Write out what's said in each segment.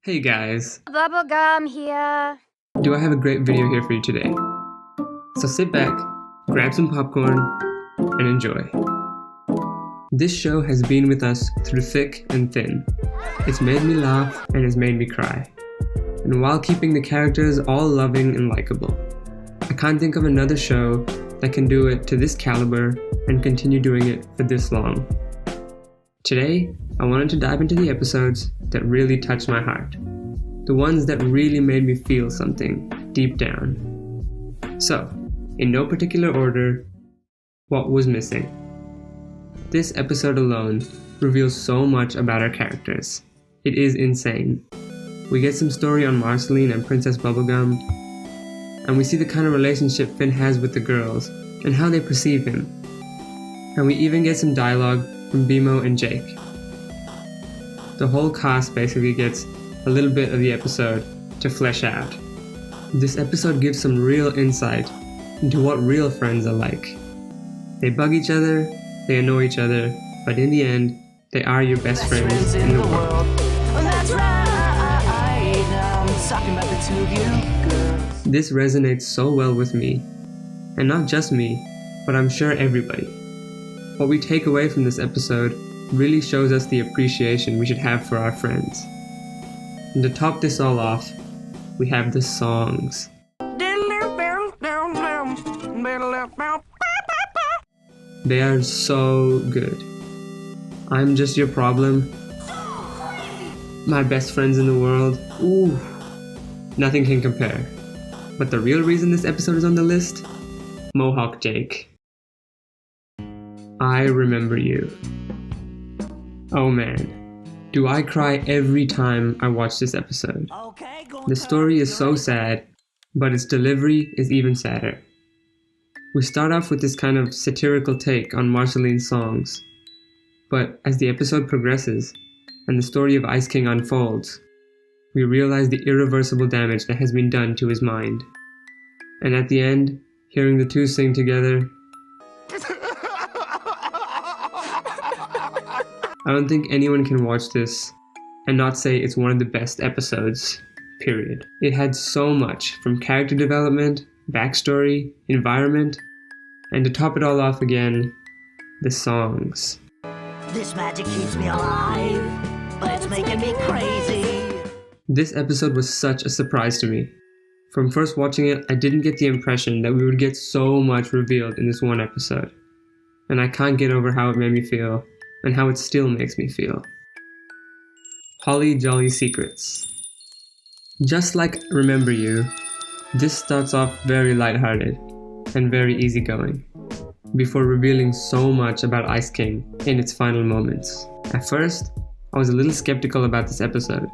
Hey guys, Bubblegum here. do I have a great video here for you today? So sit back, grab some popcorn, and enjoy. This show has been with us through thick and thin. It's made me laugh and has made me cry. And while keeping the characters all loving and likable. I can't think of another show that can do it to this caliber and continue doing it for this long. Today, I wanted to dive into the episodes that really touched my heart. The ones that really made me feel something deep down. So, in no particular order, what was missing? This episode alone reveals so much about our characters. It is insane. We get some story on Marceline and Princess Bubblegum, and we see the kind of relationship Finn has with the girls and how they perceive him. And we even get some dialogue from Bimo and Jake. The whole cast basically gets a little bit of the episode to flesh out. This episode gives some real insight into what real friends are like. They bug each other, they annoy each other, but in the end, they are your best friends in the world. That's right, I'm talking about the two of you girls. This resonates so well with me, and not just me, but I'm sure everybody. What we take away from this episode really shows us the appreciation we should have for our friends. And to top this all off, we have the songs. They are so good. I'm Just Your Problem. My Best Friends in the World. Ooh, nothing can compare. But the real reason this episode is on the list? Mohawk Jake. I Remember You. Oh man, do I cry every time I watch this episode. The story is so sad, but its delivery is even sadder. We start off with this kind of satirical take on Marceline's songs, but as the episode progresses and the story of Ice King unfolds, we realize the irreversible damage that has been done to his mind. And at the end, hearing the two sing together, I don't think anyone can watch this and not say it's one of the best episodes, period. It had so much from character development, backstory, environment, and to top it all off again, the songs. This magic keeps me alive, but it's making me crazy. This episode was such a surprise to me. From first watching it, I didn't get the impression that we would get so much revealed in this one episode. And I can't get over how it made me feel, and how it still makes me feel. Holly Jolly Secrets. Just like Remember You, this starts off very lighthearted and very easygoing, before revealing so much about Ice King in its final moments. At first, I was a little skeptical about this episode,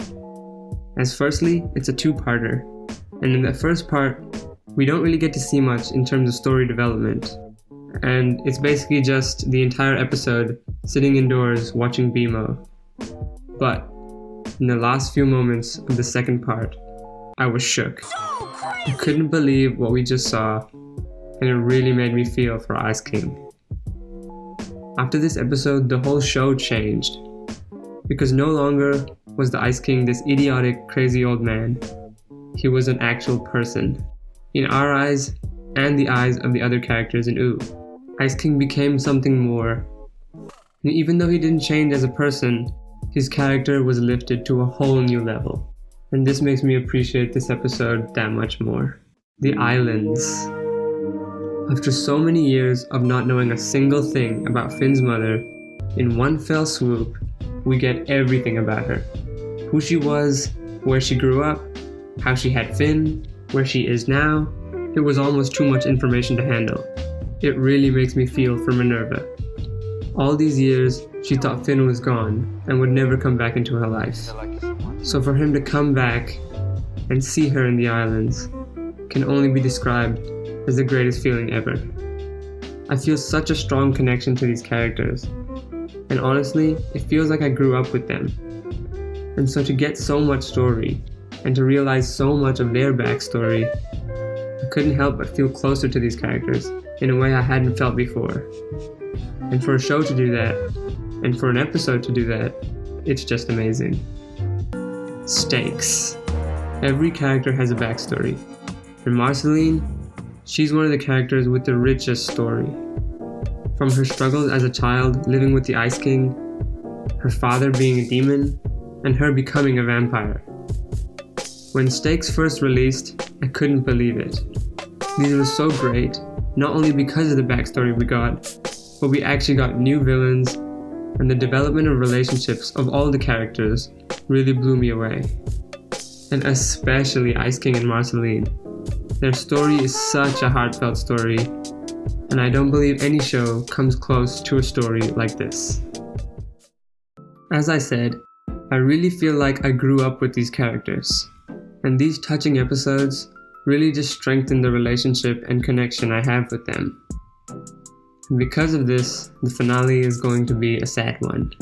as firstly, it's a two-parter, and in the first part, we don't really get to see much in terms of story development, and it's basically just the entire episode sitting indoors watching Bimo. But in the last few moments of the second part, I was shook. I couldn't believe what we just saw, and it really made me feel for Ice King. After this episode, the whole show changed, because no longer was the Ice King this idiotic, crazy old man. He was an actual person. In our eyes, and the eyes of the other characters in OO. Ice King became something more. And even though he didn't change as a person, his character was lifted to a whole new level. And this makes me appreciate this episode that much more. The Islands. After so many years of not knowing a single thing about Finn's mother, in one fell swoop, we get everything about her. Who she was, where she grew up, how she had Finn, where she is now. It was almost too much information to handle. It really makes me feel for Minerva. All these years, she thought Finn was gone and would never come back into her life. So for him to come back and see her in the islands can only be described as the greatest feeling ever. I feel such a strong connection to these characters, and honestly, it feels like I grew up with them. And so to get so much story, and to realize so much of their backstory, I couldn't help but feel closer to these characters in a way I hadn't felt before. And for a show to do that, and for an episode to do that, it's just amazing. stakes. Every character has a backstory. For Marceline, she's one of the characters with the richest story. From her struggles as a child living with the Ice King, her father being a demon, and her becoming a vampire. When Stakes first released, I couldn't believe it. These were so great, not only because of the backstory we got, but we actually got new villains, and the development of relationships of all the characters really blew me away. And especially Ice King and Marceline. Their story is such a heartfelt story, and I don't believe any show comes close to a story like this. As I said, I really feel like I grew up with these characters, and these touching episodes really just strengthen the relationship and connection I have with them. And because of this, the finale is going to be a sad one.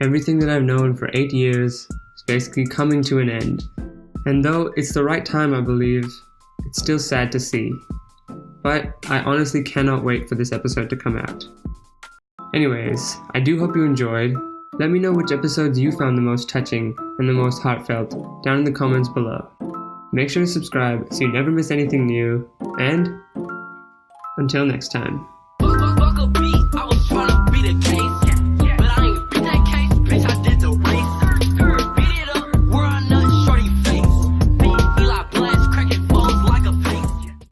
Everything that I've known for 8 years is basically coming to an end, and though it's the right time, I believe, it's still sad to see. But I honestly cannot wait for this episode to come out. Anyways, I do hope you enjoyed. Let me know which episodes you found the most touching and the most heartfelt down in the comments below. Make sure to subscribe so you never miss anything new, and until next time.